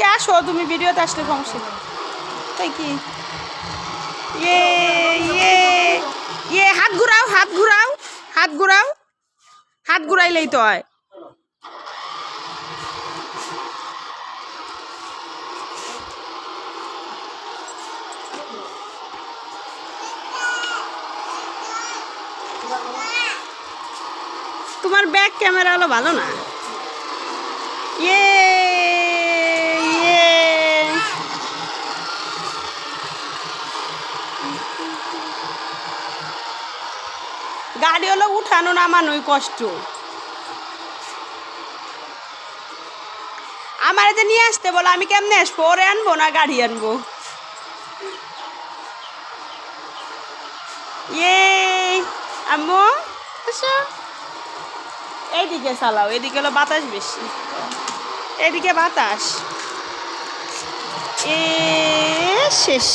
আজকে আসো তুমি ভিডিওতে আসলে সমস্যা নেই তাই কি ইয়ে ইয়ে ইয়ে হাত ঘুরাও হাত ঘুরাও হাত ঘুরাও হাত ঘুরাইলেই তো হয় তোমার ব্যাক ক্যামেরা হলো ভালো না ইয়ে ইয়ে গাড়ি হলো উঠানো নামানোই কষ্ট আমার যে নিয়ে আসতে বলো আমি কেমনে আসবো ওরে আনবো না গাড়ি আনবো ইয়ে আম্মু আসো এইদিকে চালাও এদিকে হলো বাতাস বেশি এদিকে বাতাস এ শেষ